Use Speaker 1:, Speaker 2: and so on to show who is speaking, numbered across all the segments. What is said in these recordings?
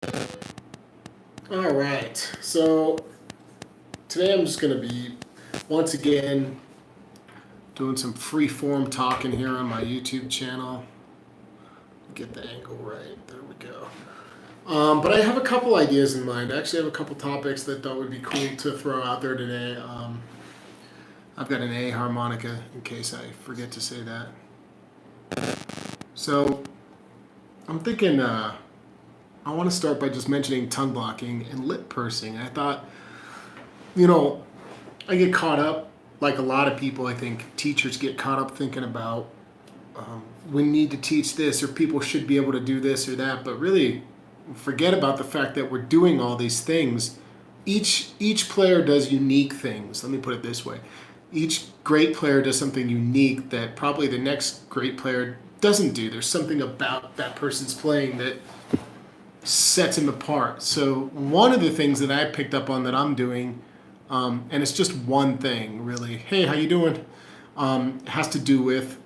Speaker 1: All right, so today I'm just going to be, once again, doing some free form talking here on my YouTube channel. Get the angle right. There we go. But I have a couple ideas in mind. I actually have a couple topics that I thought would be cool to throw out there today. I've got an A harmonica, in case I forget to say that. So I'm thinking I want to start by just mentioning tongue blocking and lip pursing. I thought, I get caught up, like a lot of people, I think teachers get caught up thinking about we need to teach this or people should be able to do this or that, but really forget about the fact that we're doing all these things. Each player does unique things. Let me put it this way. Each great player does something unique that probably the next great player doesn't do. There's something about that person's playing that sets him apart. So one of the things that I picked up on that I'm doing, and it's just one thing really. Hey, how you doing? Has to do with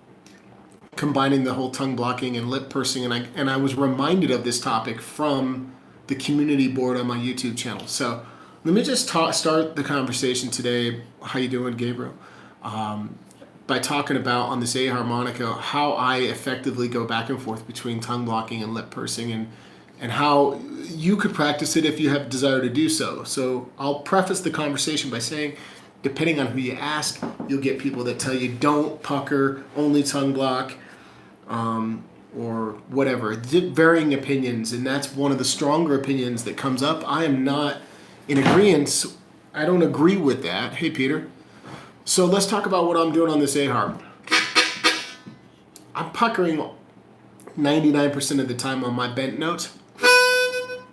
Speaker 1: combining the whole tongue blocking and lip pursing, and I was reminded of this topic from the community board on my YouTube channel. So let me just start the conversation today. How you doing, Gabriel? By talking about on this A harmonica how I effectively go back and forth between tongue blocking and lip pursing, and how you could practice it if you have a desire to do so. So I'll preface the conversation by saying, depending on who you ask, you'll get people that tell you don't pucker, only tongue block, or whatever. Varying opinions, and that's one of the stronger opinions that comes up. I am not in agreement. I don't agree with that. Hey, Peter. So let's talk about what I'm doing on this A harp. I'm puckering 99% of the time on my bent notes.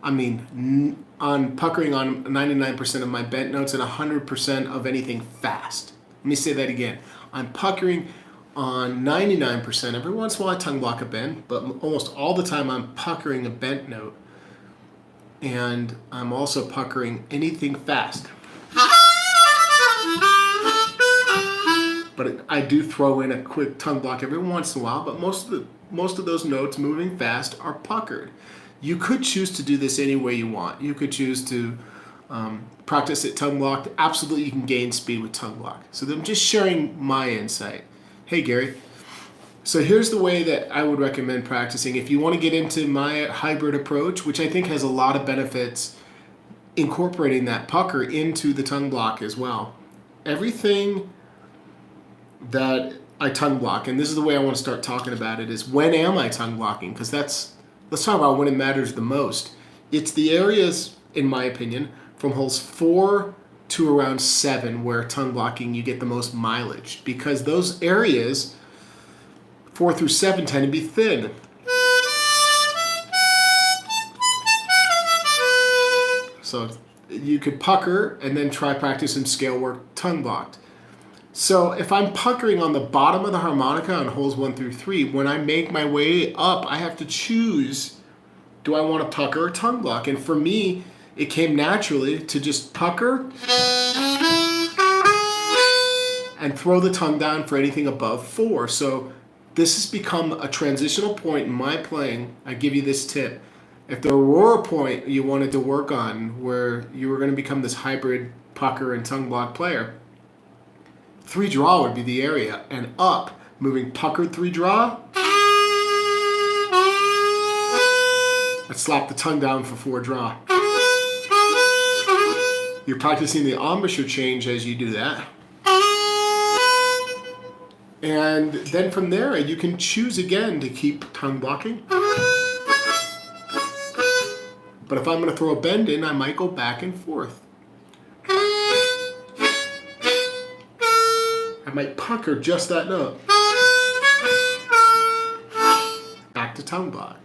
Speaker 1: On puckering on 99% of my bent notes and 100% of anything fast. Let me say that again. I'm puckering on 99%. Every once in a while I tongue block a bend, but almost all the time I'm puckering a bent note. And I'm also puckering anything fast. But I do throw in a quick tongue block every once in a while, but most of those notes moving fast are puckered. You could choose to do this any way you want. You could choose to practice it tongue blocked. Absolutely, you can gain speed with tongue block. So I'm just sharing my insight. Hey, Gary. So here's the way that I would recommend practicing. If you want to get into my hybrid approach, which I think has a lot of benefits, incorporating that pucker into the tongue block as well. Everything that I tongue block, and this is the way I want to start talking about it, is when am I tongue blocking? Because let's talk about when it matters the most. It's the areas, in my opinion, from holes 4 to around 7 where tongue blocking you get the most mileage, because those areas 4 through 7 tend to be thin. So you could pucker and then try practicing scale work tongue blocked. So if I'm puckering on the bottom of the harmonica on holes 1 through 3, when I make my way up, I have to choose, do I want to pucker or tongue block? And for me, it came naturally to just pucker and throw the tongue down for anything above 4. So this has become a transitional point in my playing. I give you this tip. If the aurora point you wanted to work on, where you were going to become this hybrid pucker and tongue block player, 3 draw would be the area, and up, moving puckered 3 draw, and slap the tongue down for 4 draw. You're practicing the embouchure change as you do that. And then from there, you can choose again to keep tongue blocking. But if I'm going to throw a bend in, I might go back and forth. I might pucker just that note. Back to tongue block.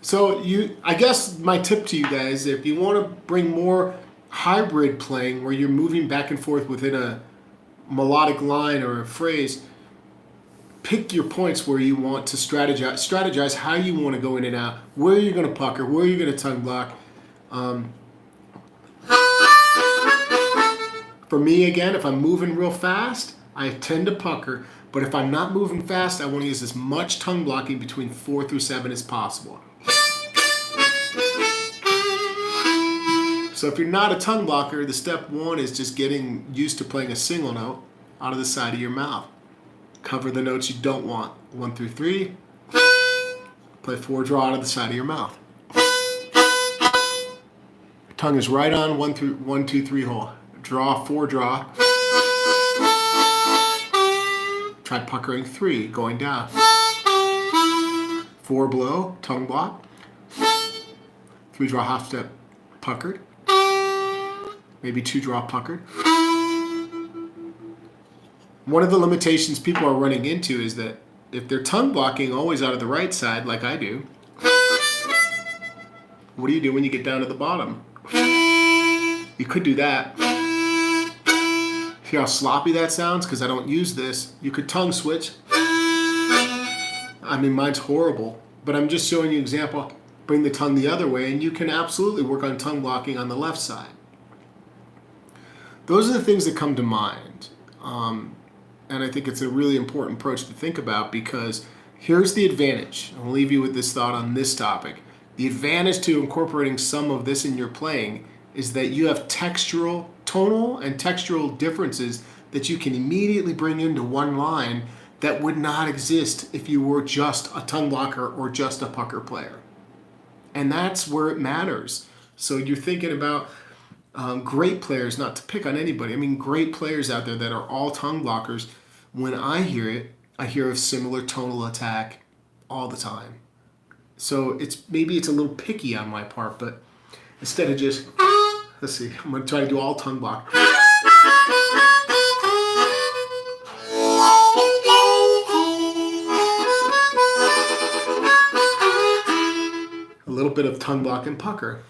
Speaker 1: So I guess my tip to you guys, if you want to bring more hybrid playing where you're moving back and forth within a melodic line or a phrase, pick your points where you want to strategize how you want to go in and out, where you're going to pucker, where you're going to tongue block. For me, again, if I'm moving real fast, I tend to pucker. But if I'm not moving fast, I want to use as much tongue blocking between 4 through 7 as possible. So if you're not a tongue blocker, the step one is just getting used to playing a single note out of the side of your mouth. Cover the notes you don't want. 1 through 3. Play 4 draw out of the side of your mouth. Tongue is right on 1 through 1, 2, 3 hole. Draw 4 draw. Try puckering 3 going down. 4 blow tongue block. 3 draw half step puckered. Maybe 2 draw puckered. One of the limitations people are running into is that if they're tongue blocking always out of the right side, like I do, what do you do when you get down to the bottom? You could do that. See how sloppy that sounds? Because I don't use this. You could tongue switch. I mean, mine's horrible, but I'm just showing you an example. Bring the tongue the other way, and you can absolutely work on tongue blocking on the left side. Those are the things that come to mind. And I think it's a really important approach to think about, because here's the advantage. I'll leave you with this thought on this topic. The advantage to incorporating some of this in your playing is that you have tonal and textural differences that you can immediately bring into one line that would not exist if you were just a tongue blocker or just a pucker player. And that's where it matters. So you're thinking about great players, not to pick on anybody. I mean, great players out there that are all tongue blockers. When I hear it, I hear a similar tonal attack all the time. So maybe it's a little picky on my part, but instead of just, let's see, I'm going to try to do all tongue block. A little bit of tongue block and pucker.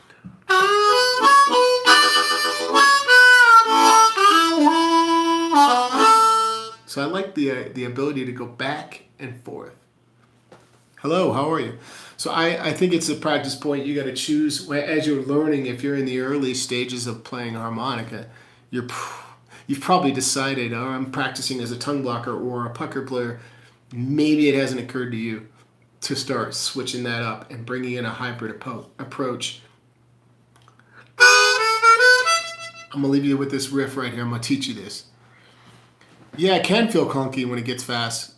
Speaker 1: So I like the ability to go back and forth. Hello, how are you? So I think it's a practice point. You got to choose as you're learning. If you're in the early stages of playing harmonica, you've probably decided, oh, I'm practicing as a tongue blocker or a pucker player. Maybe it hasn't occurred to you to start switching that up and bringing in a hybrid approach. I'm gonna leave you with this riff right here. I'm gonna teach you this. Yeah, it can feel clunky when it gets fast,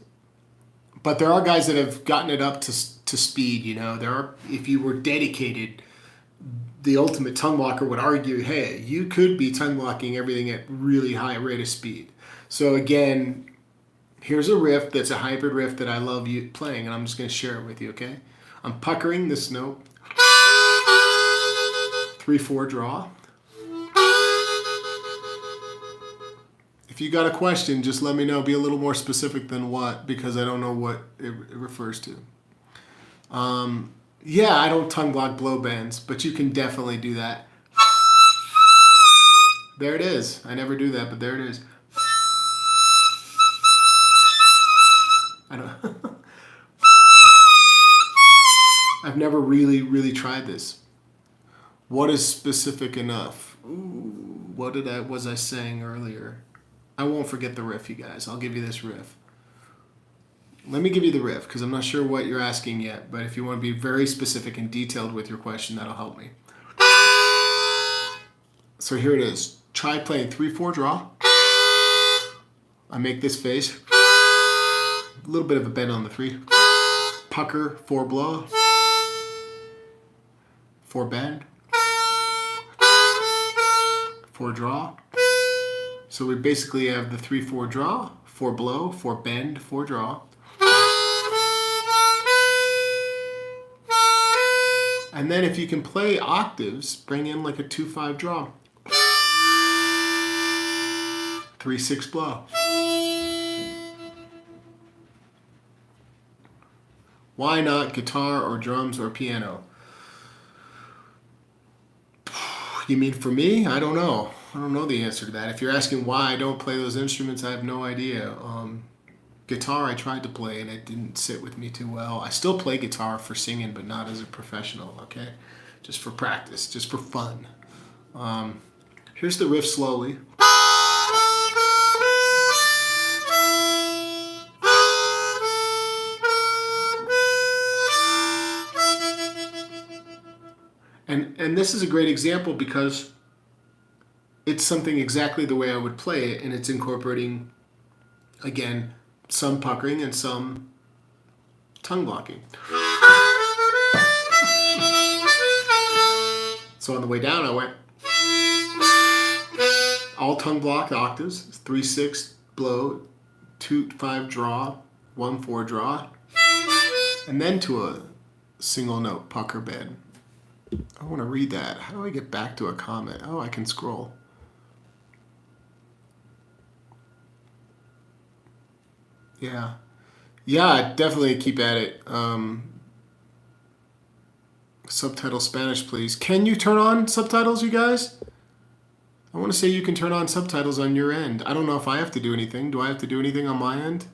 Speaker 1: but there are guys that have gotten it up to speed. You know, if you were dedicated, the ultimate tongue blocker would argue, hey, you could be tongue blocking everything at really high rate of speed. So again, here's a riff that's a hybrid riff that I love you playing, and I'm just going to share it with you. Okay, I'm puckering this note, 3/4 draw. If you got a question, just let me know. Be a little more specific than what, because I don't know what it refers to. Yeah, I don't tongue block blow bends, but you can definitely do that. There it is. I never do that, but there it is. I don't. I've never really tried this. What is specific enough? Ooh, what was I saying earlier? I won't forget the riff, you guys. I'll give you this riff. Let me give you the riff, because I'm not sure what you're asking yet, but if you want to be very specific and detailed with your question, that'll help me. So here it is. Try playing 3/4 draw. I make this face. A little bit of a bend on the 3. Pucker, 4 blow. 4 bend. 4 draw. So we basically have the 3/4 draw, 4 blow, 4 bend, 4 draw. And then if you can play octaves, bring in like a 2/5 draw. 3/6 blow. Why not guitar or drums or piano? You mean for me? I don't know. I don't know the answer to that. If you're asking why I don't play those instruments, I have no idea. Guitar I tried to play and it didn't sit with me too well. I still play guitar for singing, but not as a professional, okay? Just for practice, just for fun. Here's the riff slowly. And this is a great example because it's something exactly the way I would play it, and it's incorporating, again, some puckering and some tongue blocking. So on the way down, I went all tongue blocked octaves, 3/6 blow, 2/5 draw, 1/4 draw, and then to a single note pucker bed. I want to read that. How do I get back to a comment? Oh, I can scroll. Yeah. Yeah, definitely keep at it. Subtitle Spanish, please. Can you turn on subtitles, you guys? I want to say you can turn on subtitles on your end. I don't know if I have to do anything. Do I have to do anything on my end?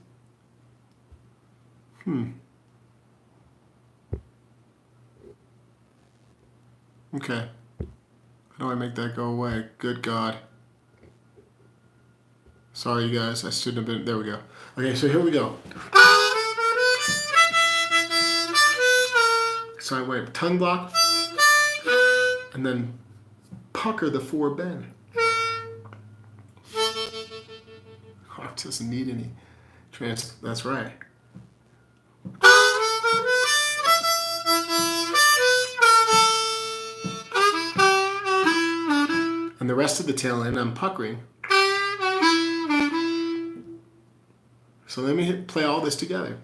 Speaker 1: Okay. How do I make that go away? Good God. Sorry, you guys. I shouldn't have been. There we go. Okay, so here we go. So I went tongue block and then pucker the 4 bend. Harp doesn't need any That's right. And the rest of the tail end, I'm puckering. So let me play all this together.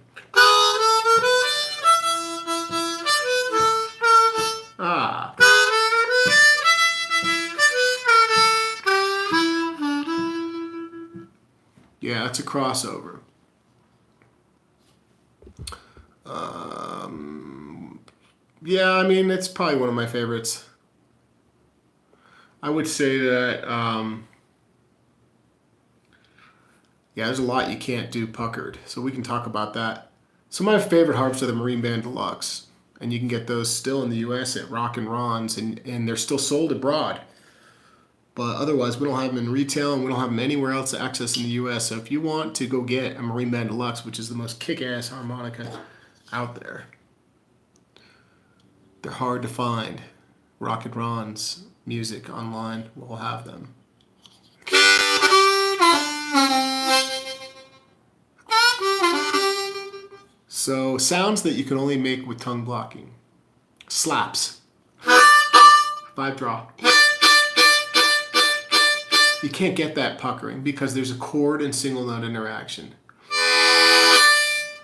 Speaker 1: Ah. Yeah, it's a crossover. Yeah, I mean, it's probably one of my favorites. I would say that, yeah, there's a lot you can't do puckered, so we can talk about that. Some of my favorite harps are the Marine Band Deluxe, and you can get those still in the U.S. at Rock and Ron's, and they're still sold abroad. But otherwise, we don't have them in retail, and we don't have them anywhere else to access in the U.S. So if you want to go get a Marine Band Deluxe, which is the most kick-ass harmonica out there, they're hard to find. Rock and Ron's music online will have them. So sounds that you can only make with tongue blocking. Slaps. 5 draw. You can't get that puckering because there's a chord and single note interaction.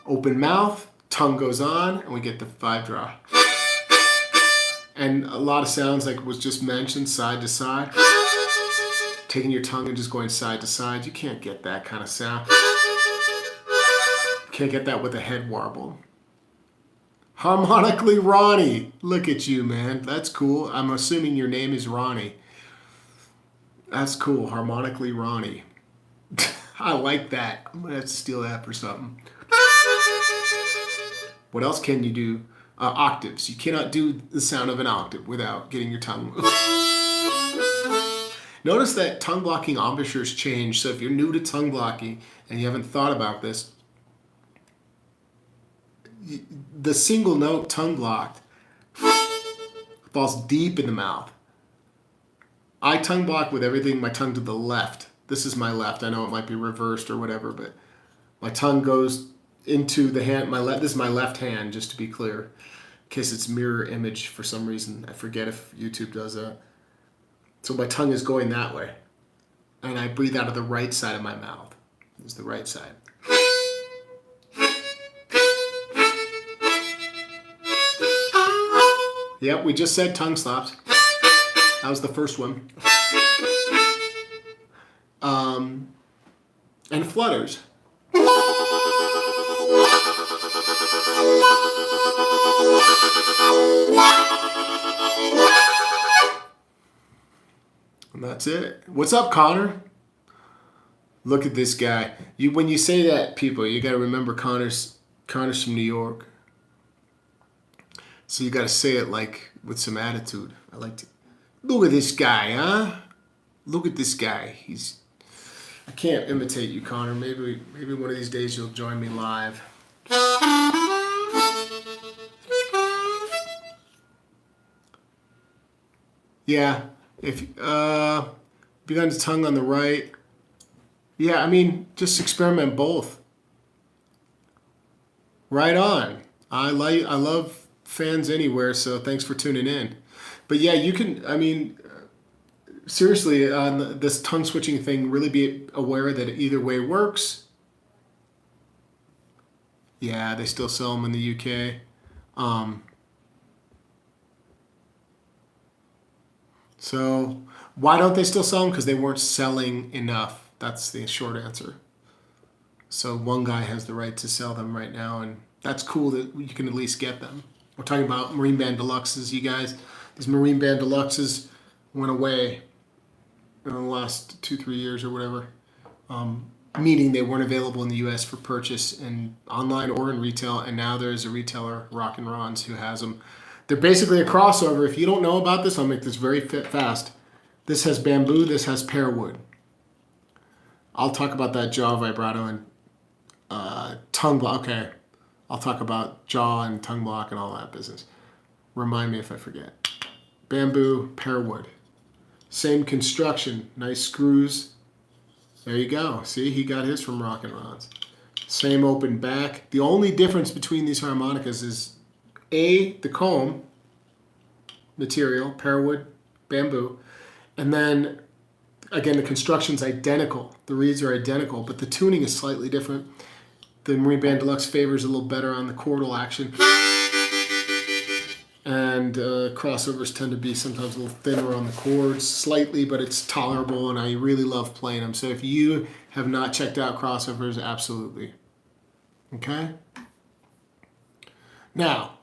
Speaker 1: Open mouth, tongue goes on, and we get the 5 draw. And a lot of sounds, like was just mentioned, side to side. Taking your tongue and just going side to side. You can't get that kind of sound. You can't get that with a head warble. Harmonically Ronnie. Look at you, man. That's cool. I'm assuming your name is Ronnie. That's cool. Harmonically Ronnie. I like that. I'm going to have to steal that for something. What else can you do? Octaves. You cannot do the sound of an octave without getting your tongue moved. Notice that tongue blocking embouchures change. So if you're new to tongue blocking and you haven't thought about this, the single note tongue blocked falls deep in the mouth. I tongue block with everything, my tongue to the left. This is my left. I know it might be reversed or whatever, but my tongue goes into the hand. This is my left hand, just to be clear, in case it's mirror image for some reason. I forget if YouTube does that. So my tongue is going that way, and I breathe out of the right side of my mouth. This is the right side. Yep, we just said tongue slaps. That was the first one. And flutters. And that's it. What's up, Connor? Look at this guy. When you say that, people, you got to remember Connor's from New York. So you got to say it like with some attitude. I like to. Look at this guy, huh? Look at this guy. I can't imitate you, Connor. Maybe one of these days you'll join me live. Yeah. If Begun to tongue on the right. Yeah, I mean, just experiment both. Right on. I love fans anywhere, so thanks for tuning in. But yeah, you can, I mean, seriously, on this tongue switching thing, really be aware that either way works. Yeah, they still sell them in the UK. So why don't they still sell them? Because they weren't selling enough. That's the short answer. So one guy has the right to sell them right now, and that's cool that you can at least get them. We're talking about Marine Band Deluxes, you guys. These Marine Band Deluxes went away in the last 2-3 years or whatever, meaning they weren't available in the U.S. for purchase in online or in retail, and now there's a retailer, Rock and Ron's, who has them. They're basically a crossover. If you don't know about this, I'll make this very fast. This has bamboo, this has pear wood. I'll talk about that jaw vibrato and tongue block. Okay, I'll talk about jaw and tongue block and all that business. Remind me if I forget. Bamboo, pear wood. Same construction, nice screws. There you go. See, he got his from Rock and Ron's. Same open back. The only difference between these harmonicas is the comb material, pear wood, bamboo, and then again the construction's identical. The reeds are identical, but the tuning is slightly different. The Marine Band Deluxe favors a little better on the chordal action. And crossovers tend to be sometimes a little thinner on the chords, slightly, but it's tolerable, and I really love playing them. So if you have not checked out crossovers, absolutely. Okay? Now,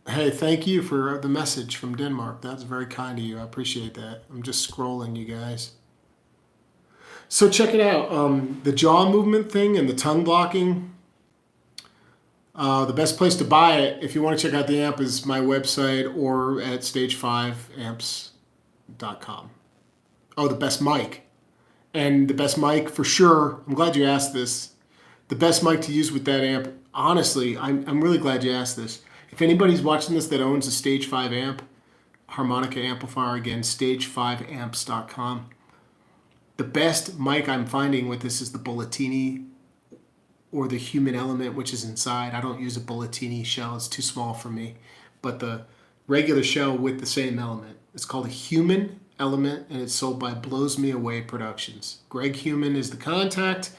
Speaker 1: hey, thank you for the message from Denmark. That's very kind of you. I appreciate that. I'm just scrolling, you guys. So check it out. The jaw movement thing and the tongue blocking. The best place to buy it, if you want to check out the amp, is my website or at stage5amps.com. Oh, the best mic. And the best mic for sure, I'm glad you asked this. The best mic to use with that amp, honestly, I'm really glad you asked this. If anybody's watching this that owns a Stage 5 amp, harmonica amplifier, again, stage5amps.com. The best mic I'm finding with this is the Bulletini or the Human Element, which is inside. I don't use a Bulletini shell. It's too small for me. But the regular shell with the same element. It's called a Human Element, and it's sold by Blows Me Away Productions. Greg Human is the contact.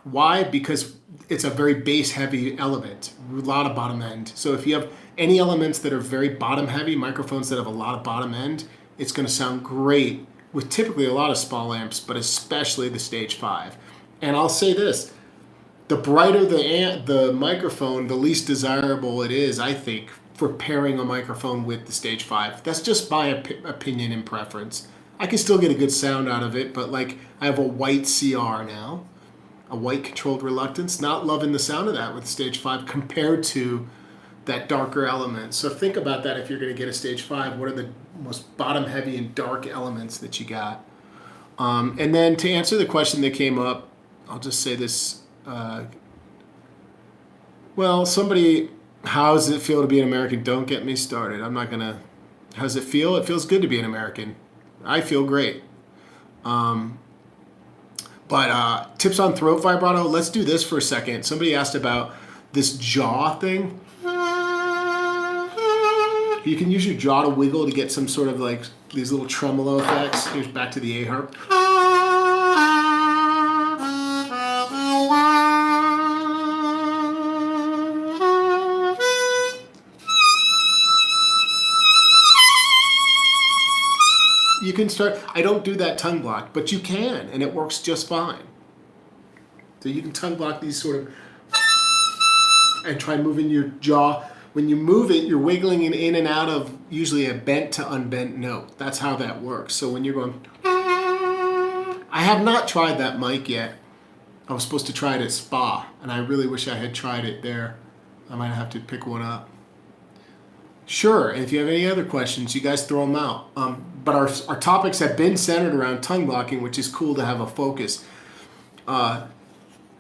Speaker 1: Why? Because it's a very bass-heavy element, a lot of bottom end. So if you have any elements that are very bottom-heavy, microphones that have a lot of bottom end, it's going to sound great with typically a lot of small amps, but especially the Stage 5. And I'll say this, the brighter the microphone, the least desirable it is, I think, for pairing a microphone with the Stage 5. That's just my opinion and preference. I can still get a good sound out of it, but like I have a white CR now, a white controlled reluctance, not loving the sound of that with Stage 5 compared to that darker element. So think about that if you're going to get a Stage 5. What are the most bottom heavy and dark elements that you got? And then to answer the question that came up, I'll just say this. Well, somebody, how does it feel to be an American? Don't get me started. I'm not going to. How does it feel? It feels good to be an American. I feel great. But tips on throat vibrato, let's do this for a second. Somebody asked about this jaw thing. You can use your jaw to wiggle to get some sort of like these little tremolo effects. Here's back to the A harp. You can start, I don't do that tongue block, but you can, and it works just fine. So you can tongue block these sort of, and try moving your jaw. When you move it, you're wiggling it in and out of usually a bent to unbent note. That's how that works. So when you're going, I have not tried that mic yet. I was supposed to try it at Spa, and I really wish I had tried it there. I might have to pick one up. Sure, and if you have any other questions, you guys throw them out. But our topics have been centered around tongue blocking, which is cool to have a focus. I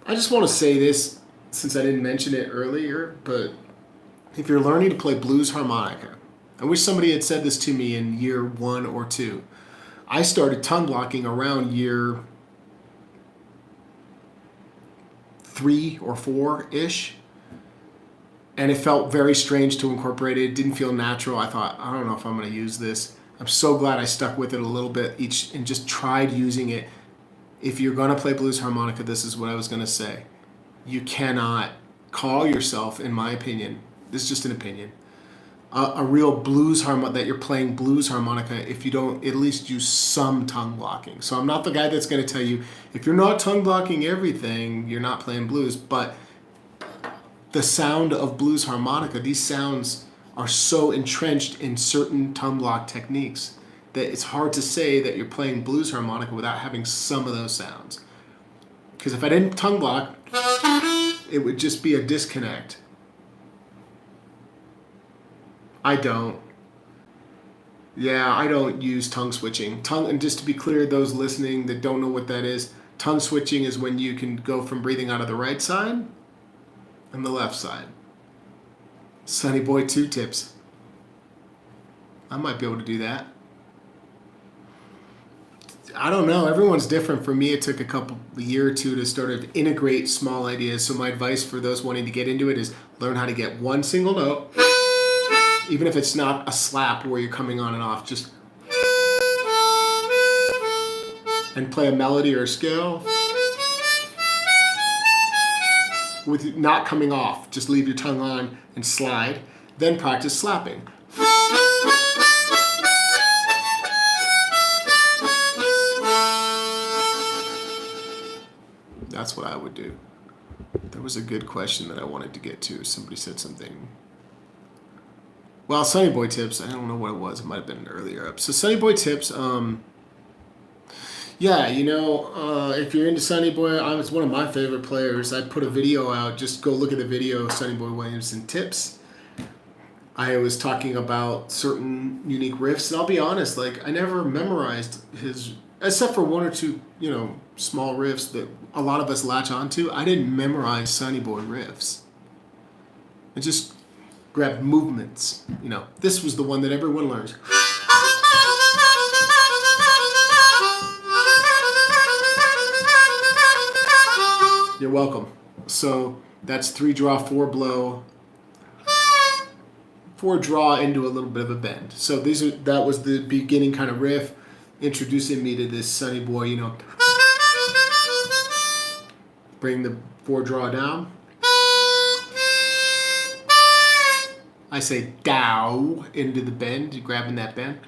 Speaker 1: just want to say this, since I didn't mention it earlier, but if you're learning to play blues harmonica, I wish somebody had said this to me in year 1 or 2. I started tongue blocking around year 3 or 4-ish. And it felt very strange to incorporate it. It didn't feel natural. I thought, I don't know if I'm going to use this. I'm so glad I stuck with it a little bit each and just tried using it. If you're going to play blues harmonica, this is what I was going to say. You cannot call yourself, in my opinion, this is just an opinion, a real blues harmonica, that you're playing blues harmonica if you don't at least use some tongue blocking. So I'm not the guy that's going to tell you, if you're not tongue blocking everything, you're not playing blues. But the sound of blues harmonica, these sounds are so entrenched in certain tongue block techniques that it's hard to say that you're playing blues harmonica without having some of those sounds. Because if I didn't tongue block, it would just be a disconnect. I don't. Yeah, I don't use tongue switching. And just to be clear, those listening that don't know what that is, tongue switching is when you can go from breathing out of the right side and the left side. Sonny Boy 2 tips. I might be able to do that. I don't know. Everyone's different. For me, it took a year or two to sort of integrate small ideas. So my advice for those wanting to get into it is learn how to get one single note, even if it's not a slap where you're coming on and off, just and play a melody or a scale with not coming off. Just leave your tongue on and slide. Then practice slapping. That's what I would do. There was a good question that I wanted to get to. Somebody said something. Well, Sonny Boy tips. I don't know what it was. It might have been earlier up. So Sonny Boy tips. Yeah, if you're into Sonny Boy, it's one of my favorite players. I put a video out. Just go look at the video, Sonny Boy Williamson tips. I was talking about certain unique riffs, and I'll be honest, I never memorized his, except for one or two, small riffs that a lot of us latch onto. I didn't memorize Sonny Boy riffs. I just grabbed movements. This was the one that everyone learns. You're welcome. So that's 3 draw, 4 blow, 4 draw into a little bit of a bend. So that was the beginning kind of riff, introducing me to this Sonny Boy, bring the 4 draw down. I say dow into the bend, you're grabbing that bend.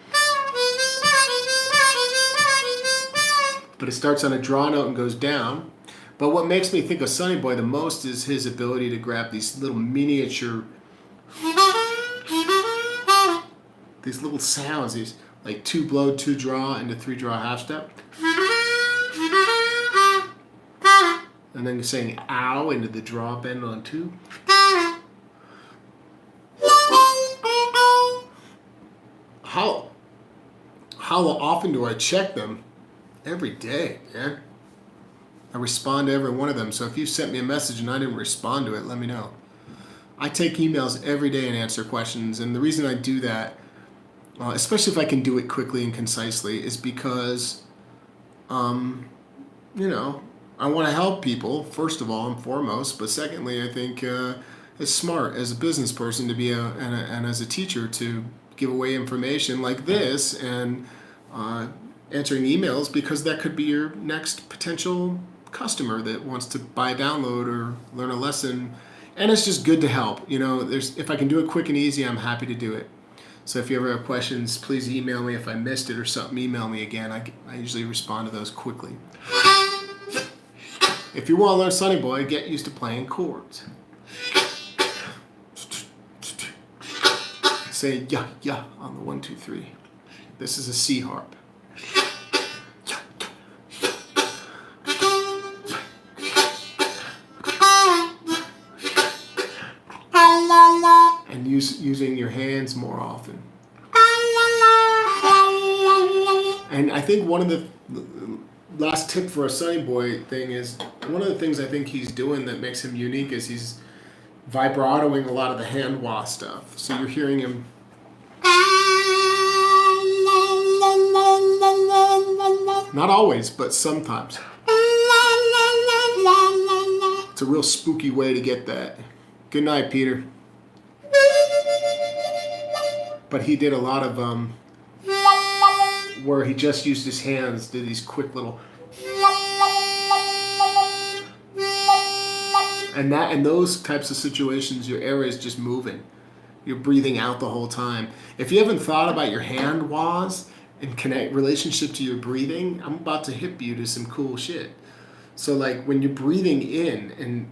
Speaker 1: But it starts on a draw note and goes down. But what makes me think of Sonny Boy the most is his ability to grab these little miniature, these little sounds, these like 2 blow, 2 draw into 3 draw half step. And then you're saying ow into the draw bend on 2. How often do I check them? Every day, man. I respond to every one of them. So if you sent me a message and I didn't respond to it, let me know. I take emails every day and answer questions. And the reason I do that, especially if I can do it quickly and concisely, is because, I want to help people, first of all and foremost. But secondly, I think it's smart as a business person to be and as a teacher to give away information like this and answering emails, because that could be your next potential customer that wants to buy a download or learn a lesson. And it's just good to help. If I can do it quick and easy, I'm happy to do it. So if you ever have questions, please email me. If I missed it or something, email me again. I usually respond to those quickly. If you want to learn Sonny Boy, get used to playing chords. Say yeah, yeah on the 1, 2, 3. This is a C harp. And using your hands more often. And I think one of the last tip for a Sonny Boy thing is, one of the things I think he's doing that makes him unique is he's vibratoing a lot of the hand wah stuff. So you're hearing him Not always, but sometimes. It's a real spooky way to get that. Good night, Peter. But he did a lot of where he just used his hands, did these quick little, and in those types of situations, your air is just moving. You're breathing out the whole time. If you haven't thought about your hand wahs and connect relationship to your breathing, I'm about to hip you to some cool shit. So like when you're breathing in, and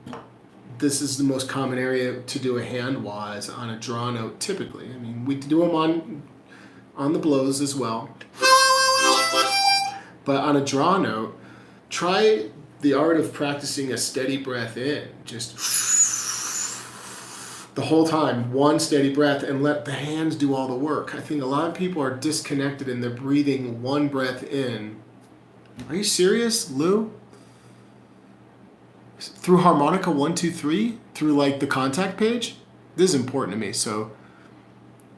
Speaker 1: this is the most common area to do a hand wah is on a draw note typically. I mean, we do them on the blows as well. But on a draw note, try the art of practicing a steady breath in. Just the whole time, one steady breath, and let the hands do all the work. I think a lot of people are disconnected and they're breathing one breath in. Are you serious, Lou? Through harmonica 1, 2, 3, through like the contact page? This is important to me. So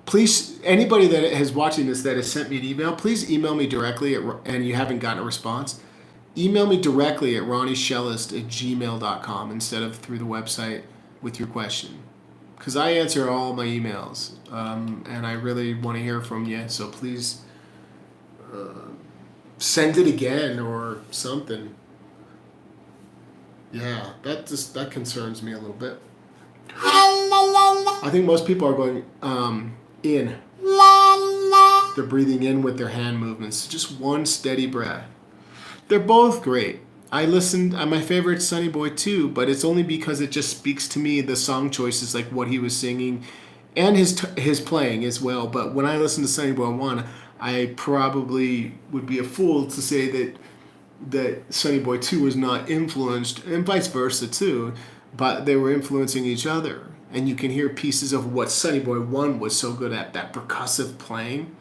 Speaker 1: please, anybody that is watching this that has sent me an email, please email me directly and you haven't gotten a response. Email me directly at ronnieshellist@gmail.com instead of through the website with your question. Because I answer all my emails, and I really want to hear from you. So please send it again or something. Yeah, that concerns me a little bit. I think most people are going in. They're breathing in with their hand movements. Just one steady breath. They're both great. I listened, my favorite Sonny Boy too, but it's only because it just speaks to me, the song choices, like what he was singing and his playing as well. But when I listen to Sonny Boy 1, I probably would be a fool to say that Sonny Boy 2 was not influenced, and vice versa too, but they were influencing each other. And you can hear pieces of what Sonny Boy 1 was so good at, that percussive playing.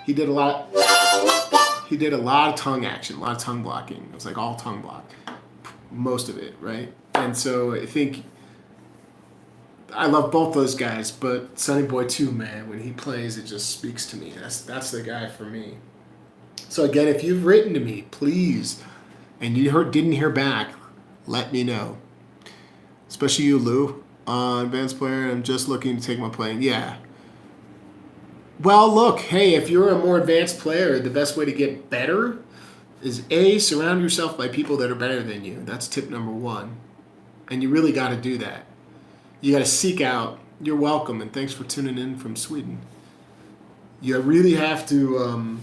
Speaker 1: He did a lot of tongue action, a lot of tongue blocking. It was like all tongue block, most of it, right? And so I think I love both those guys, but Sonny Boy 2, man, when he plays, it just speaks to me. That's the guy for me. So again, if you've written to me, please, and you didn't hear back, let me know. Especially you, Lou, advanced player. I'm just looking to take my playing. Yeah. Well, look, hey, if you're a more advanced player, the best way to get better is A, surround yourself by people that are better than you. That's tip number 1. And you really got to do that. You got to seek out. You're welcome, and thanks for tuning in from Sweden. You really have to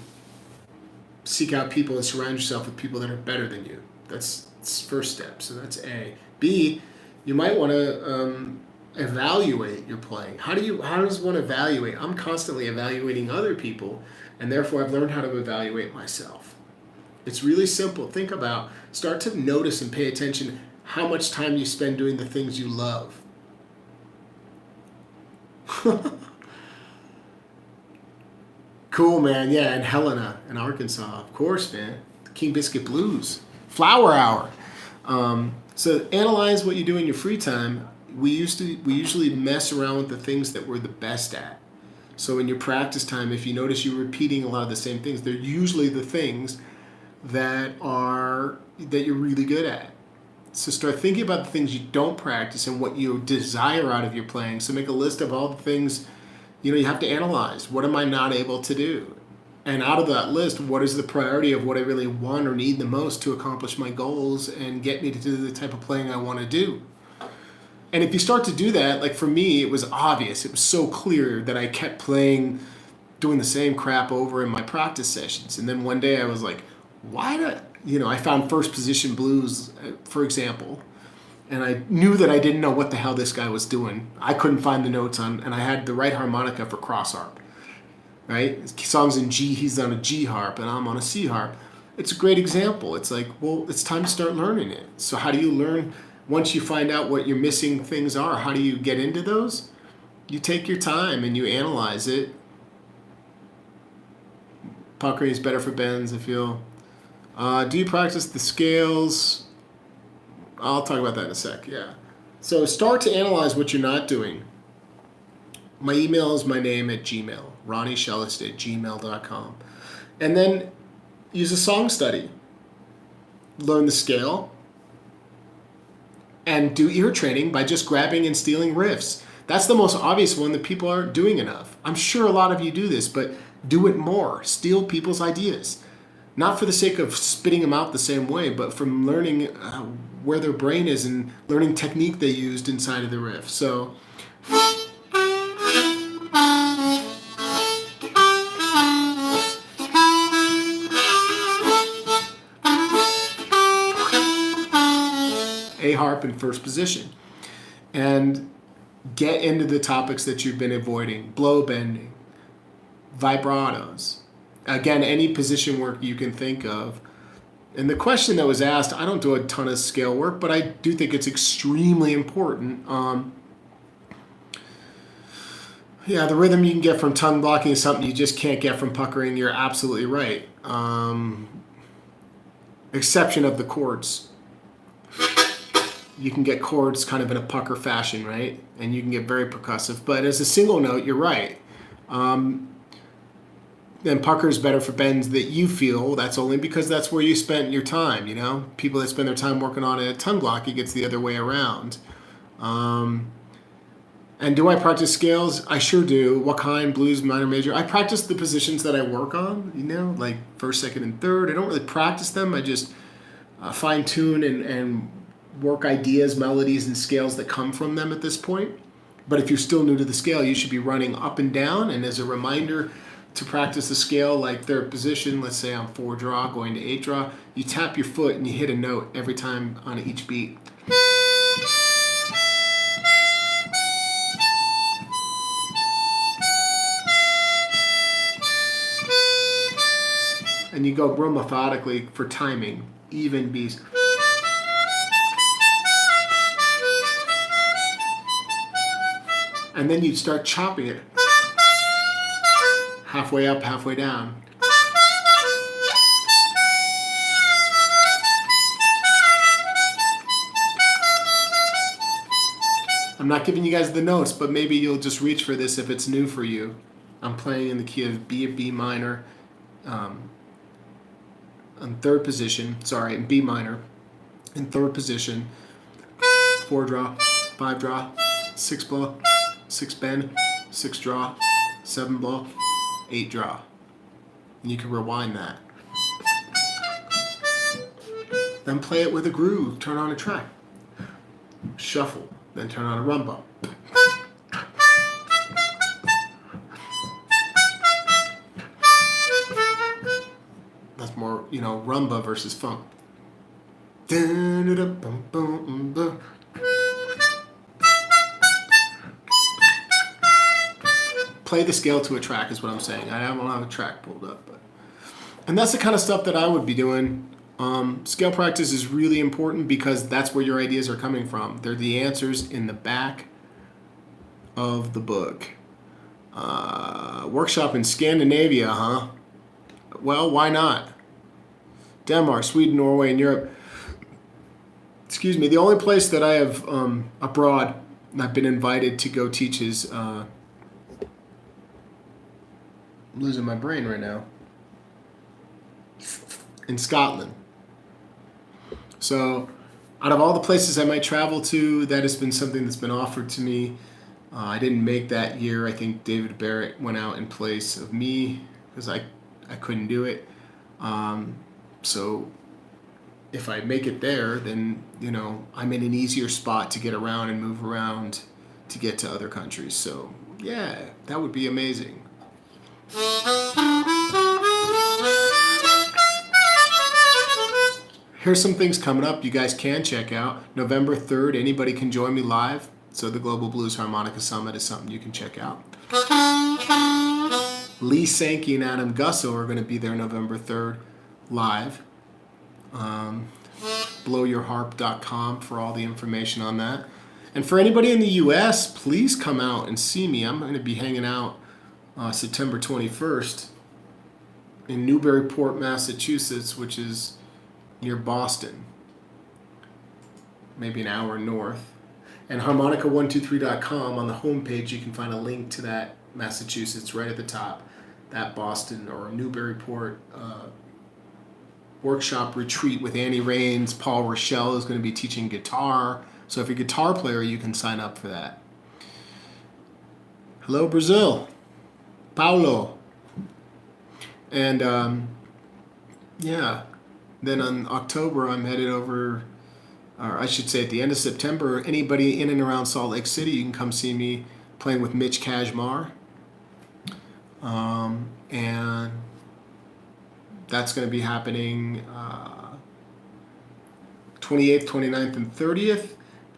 Speaker 1: seek out people and surround yourself with people that are better than you. That's first step, so that's A. B, you might want to evaluate your playing. How does one evaluate? I'm constantly evaluating other people, and therefore I've learned how to evaluate myself. It's really simple. Start to notice and pay attention how much time you spend doing the things you love. Cool, man. Yeah, and Helena in Arkansas, of course, man. King Biscuit Blues, Flower Hour. So analyze what you do in your free time. We usually mess around with the things that we're the best at. So in your practice time, if you notice you're repeating a lot of the same things, they're usually the things that you're really good at. So start thinking about the things you don't practice and what you desire out of your playing. So make a list of all the things, you have to analyze. What am I not able to do? And out of that list, what is the priority of what I really want or need the most to accomplish my goals and get me to do the type of playing I want to do? And if you start to do that, like for me, it was obvious. It was so clear that I kept doing the same crap over in my practice sessions. And then one day I was like, I found first position blues, for example, and I knew that I didn't know what the hell this guy was doing. I couldn't find the notes and I had the right harmonica for cross harp, right? His song's in G, he's on a G harp, and I'm on a C harp. It's a great example. It's like, well, it's time to start learning it. So how do you learn? Once you find out what your missing things are, how do you get into those? You take your time and you analyze it. Puckering is better for bends, I feel. Do you practice the scales? I'll talk about that in a sec, yeah. So start to analyze what you're not doing. My email is my name at Gmail, ronnieshellist@gmail.com. And then use a song study. Learn the scale. And do ear training by just grabbing and stealing riffs. That's the most obvious one that people aren't doing enough. I'm sure a lot of you do this, but do it more. Steal people's ideas. Not for the sake of spitting them out the same way, but from learning where their brain is and learning technique they used inside of the riff. So, A harp in first position. And get into the topics that you've been avoiding. Blow bending, vibratos. Again, any position work you can think of. And the question that was asked, I don't do a ton of scale work, but I do think it's extremely important. Yeah, the rhythm you can get from tongue blocking is something you just can't get from puckering. You're absolutely right. Exception of the chords. You can get chords kind of in a pucker fashion, right? And you can get very percussive. But as a single note, you're right. Then pucker is better for bends that you feel. That's only because that's where you spent your time, you know? People that spend their time working on a tongue block, it gets the other way around. And do I practice scales? I sure do. What kind? Blues, minor, major. I practice the positions that I work on, you know, like first, second, and third. I don't really practice them. I just fine tune and work ideas, melodies, and scales that come from them at this point. But if you're still new to the scale, you should be running up and down. And as a reminder to practice the scale, like third position, let's say on 4 draw, going to 8 draw, you tap your foot and you hit a note every time on each beat. And you go real methodically for timing, even beats. And then you'd start chopping it. Halfway up, halfway down. I'm not giving you guys the notes, but maybe you'll just reach for this if it's new for you. I'm playing in the key of B minor, on third position, in B minor, in third position, 4 draw, 5 draw, 6 blow, 6 bend, 6 draw, 7 blow, 8 draw. And you can rewind that. Then play it with a groove, turn on a track. Shuffle, then turn on a rumba. That's more, rumba versus funk. Play the scale to a track is what I'm saying. I don't have a track pulled up, and that's the kind of stuff that I would be doing. Scale practice is really important because that's where your ideas are coming from. They're the answers in the back of the book. Workshop in Scandinavia, huh? Well, why not? Denmark, Sweden, Norway, and Europe. Excuse me. The only place that I have abroad I've been invited to go teach is I'm losing my brain right now. In Scotland. So, out of all the places I might travel to, that has been something that's been offered to me. I didn't make that year. I think David Barrett went out in place of me because I couldn't do it. So, if I make it there, then, I'm in an easier spot to get around and move around to get to other countries. So, yeah, that would be amazing. Here's some things coming up you guys can check out. November 3rd, anybody can join me live. So the Global Blues Harmonica Summit is something you can check out. Lee Sankey and Adam Gusso are going to be there November 3rd live. Blowyourharp.com for all the information on that. And for anybody in the U.S., please come out and see me. I'm going to be hanging out September 21st in Newburyport, Massachusetts, which is near Boston, maybe an hour north. And harmonica123.com, on the homepage, you can find a link to that Massachusetts right at the top, that Boston or Newburyport workshop retreat with Annie Raines. Paul Rochelle is going to be teaching guitar. So if you're a guitar player, you can sign up for that. Hello, Brazil. Paulo. And yeah, then on October, I'm headed over, or I should say at the end of September, anybody in and around Salt Lake City, you can come see me playing with Mitch Kashmar. And that's going to be happening 28th, 29th, and 30th.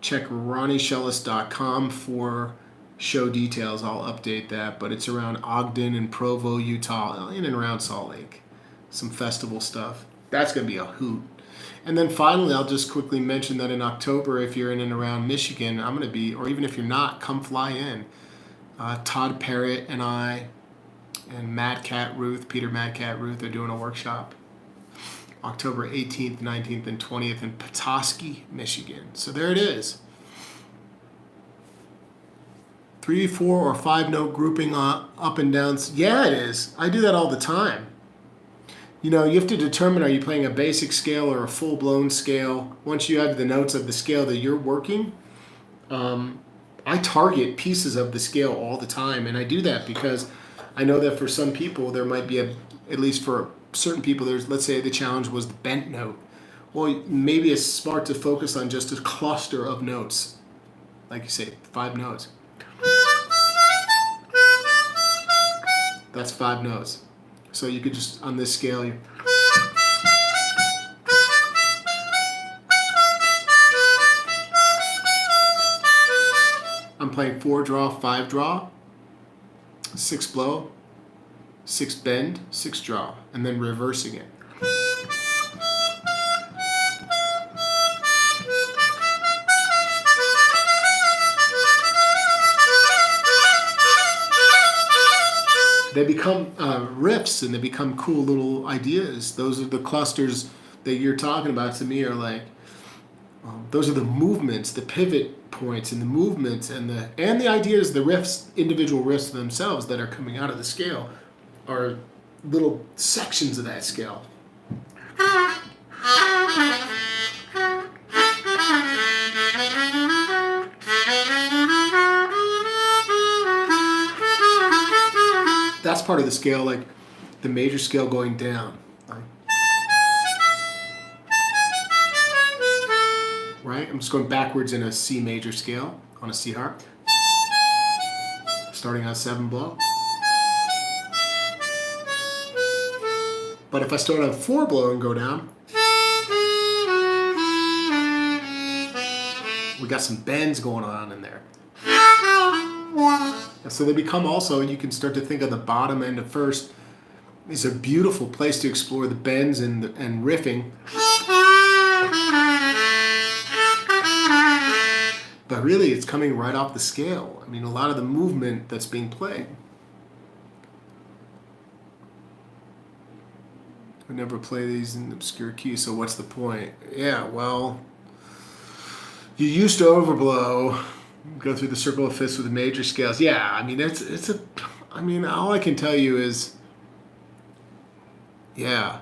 Speaker 1: Check ronnieshellis.com for show details. I'll update that, but it's around Ogden and Provo, Utah, in and around Salt Lake. Some festival stuff. That's going to be a hoot. And then finally, I'll just quickly mention that in October, if you're in and around Michigan, I'm going to be, or even if you're not, come fly in. Todd Parrott and I and Peter Mad Cat Ruth are doing a workshop October 18th, 19th, and 20th in Petoskey, Michigan. So there it is. 3, 4, or 5 note grouping up and down. Yeah, it is. I do that all the time. You know, you have to determine, are you playing a basic scale or a full-blown scale? Once you have the notes of the scale that you're working, I target pieces of the scale all the time. And I do that because I know that for some people, there might be at least for certain people, let's say the challenge was the bent note. Well, maybe it's smart to focus on just a cluster of notes. Like you say, 5 notes. That's 5 notes. So you could just, on this scale, I'm playing 4 draw, 5 draw, 6 blow, 6 bend, 6 draw, and then reversing it. They become riffs, and they become cool little ideas. Those are the clusters that you're talking about. To me, are like those are the movements, the pivot points, and the movements, and the ideas, the riffs, individual riffs themselves that are coming out of the scale, are little sections of that scale. That's part of the scale, like the major scale going down. Right? I'm just going backwards in a C major scale on a C harp. Starting on 7 blow. But if I start on 4 blow and go down, we got some bends going on in there. And so they become also, you can start to think of the bottom end of first. It's a beautiful place to explore the bends and riffing. But really, it's coming right off the scale. I mean, a lot of the movement that's being played. We never play these in obscure keys, so what's the point? Yeah, well, you used to overblow, go through the circle of fifths with the major scales. Yeah, I mean, I mean, all I can tell you is, yeah,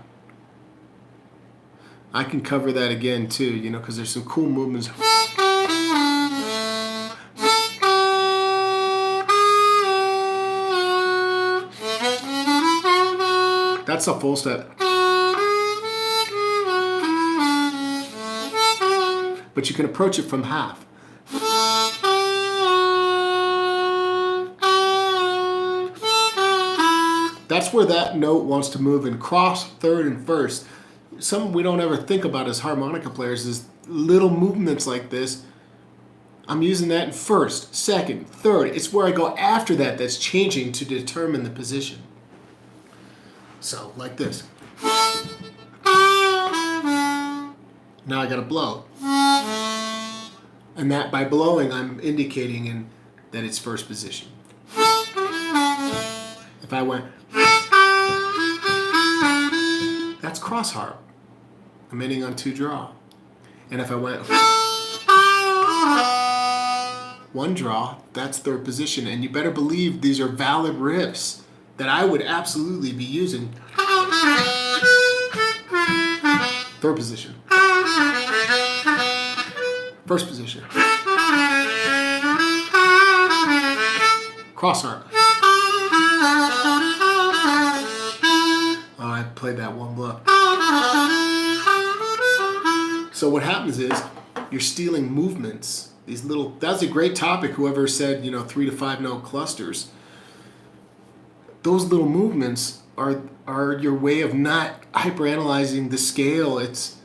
Speaker 1: I can cover that again too, you know, because there's some cool movements. That's a full step. But you can approach it from half. That's where that note wants to move in cross, third, and first. Something we don't ever think about as harmonica players is little movements like this. I'm using that in first, second, third. It's where I go after that that's changing to determine the position. So, like this. Now I gotta blow. And that by blowing, I'm indicating that it's first position. If I went, that's cross harp. I'm ending on 2 draw. And if I went, one draw, that's third position. And you better believe these are valid riffs that I would absolutely be using. Third position. First position. Cross harp. Oh, I played that one blow. So what happens is you're stealing movements. These little, that's a great topic, whoever said, 3 to 5 note clusters. Those little movements are your way of not hyperanalyzing the scale. It's,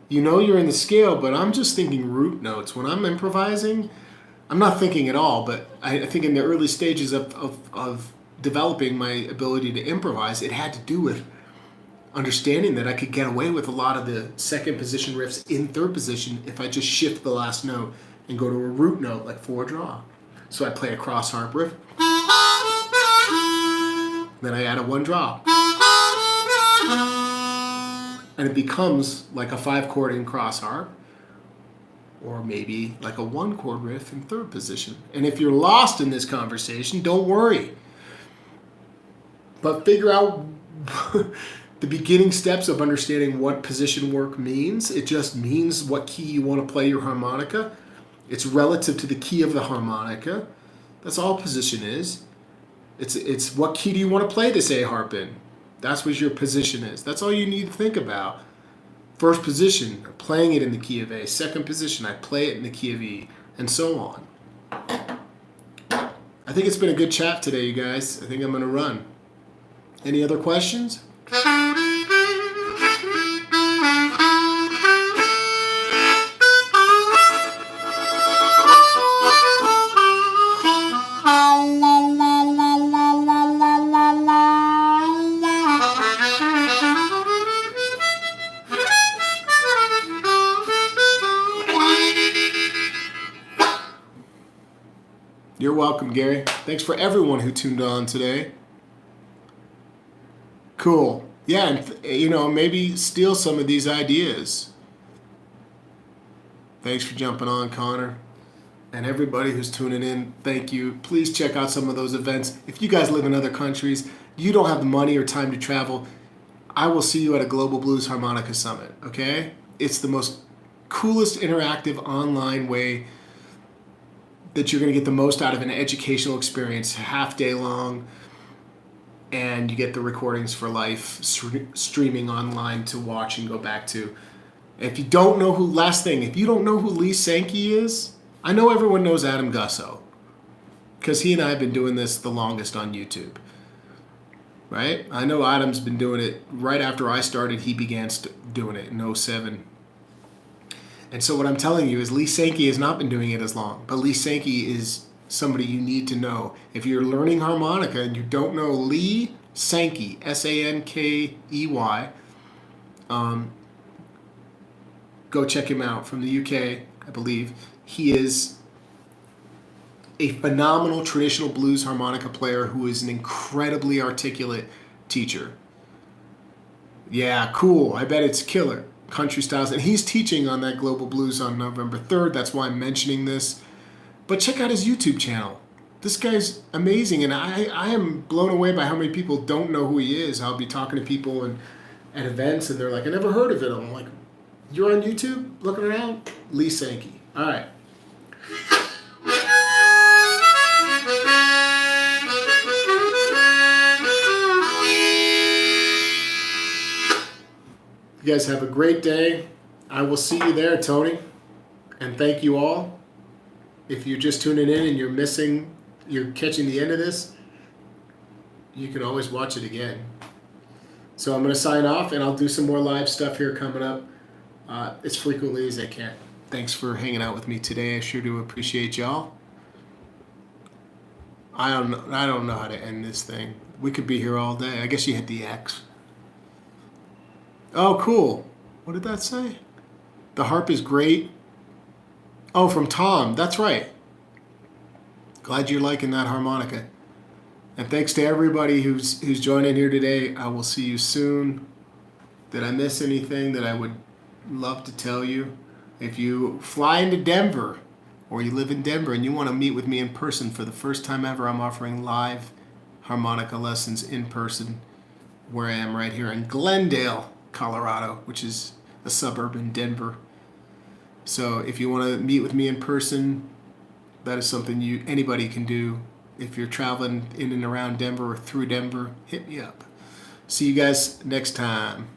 Speaker 1: you're in the scale, but I'm just thinking root notes. When I'm improvising, I'm not thinking at all, but I think in the early stages of developing my ability to improvise, it had to do with understanding that I could get away with a lot of the second position riffs in third position if I just shift the last note and go to a root note like 4 draw. So I play a cross harp riff, then I add a 1 draw, and it becomes like a 5-chord in cross harp, or maybe like a 1-chord riff in third position. And if you're lost in this conversation, don't worry, but figure out the beginning steps of understanding what position work means. It just means what key you want to play your harmonica. It's relative to the key of the harmonica. That's all position is. It's what key do you want to play this A harp in? That's what your position is. That's all you need to think about. First position, playing it in the key of A. Second position, I play it in the key of E, and so on. I think it's been a good chat today, you guys. I think I'm going to run. Any other questions? You're welcome, Gary. Thanks for everyone who tuned on today. Cool. Yeah, and maybe steal some of these ideas. Thanks for jumping on, Connor. And everybody who's tuning in, thank you. Please check out some of those events. If you guys live in other countries, you don't have the money or time to travel, I will see you at a Global Blues Harmonica Summit, okay? It's the most coolest interactive online way that you're going to get the most out of an educational experience, half day long, and you get the recordings for life, streaming online to watch and go back to. If you don't know if you don't know who Lee Sankey is, I know everyone knows Adam Gusso, because he and I have been doing this the longest on YouTube, right? I know Adam's been doing it right after I started. He began doing it in 2007. And so what I'm telling you is Lee Sankey has not been doing it as long, but Lee Sankey is somebody you need to know. If you're learning harmonica and you don't know Lee Sankey, Sankey, go check him out from the UK, I believe. He is a phenomenal traditional blues harmonica player who is an incredibly articulate teacher. Yeah, cool. I bet it's killer. Country styles. And he's teaching on that Global Blues on November 3rd. That's why I'm mentioning this. But check out his YouTube channel. This guy's amazing. And I am blown away by how many people don't know who he is. I'll be talking to people at events and they're like, I never heard of it. I'm like, you're on YouTube looking around? Lee Sankey. All right. You guys have a great day. I will see you there, Tony. And thank you all. If you're just tuning in and you're catching the end of this, you can always watch it again. So I'm going to sign off, and I'll do some more live stuff here coming up as frequently as I can. Thanks for hanging out with me today. I sure do appreciate y'all. I don't know how to end this thing. We could be here all day. I guess you hit the X. Oh, cool. What did that say? The harp is great. Oh, from Tom. That's right. Glad you're liking that harmonica. And thanks to everybody who's joining here today. I will see you soon. Did I miss anything that I would love to tell you? If you fly into Denver, or you live in Denver and you want to meet with me in person, for the first time ever, I'm offering live harmonica lessons in person where I am right here in Glendale, Colorado, which is a suburb in Denver. So if you want to meet with me in person, that is something anybody can do. If you're traveling in and around Denver or through Denver, hit me up. See you guys next time.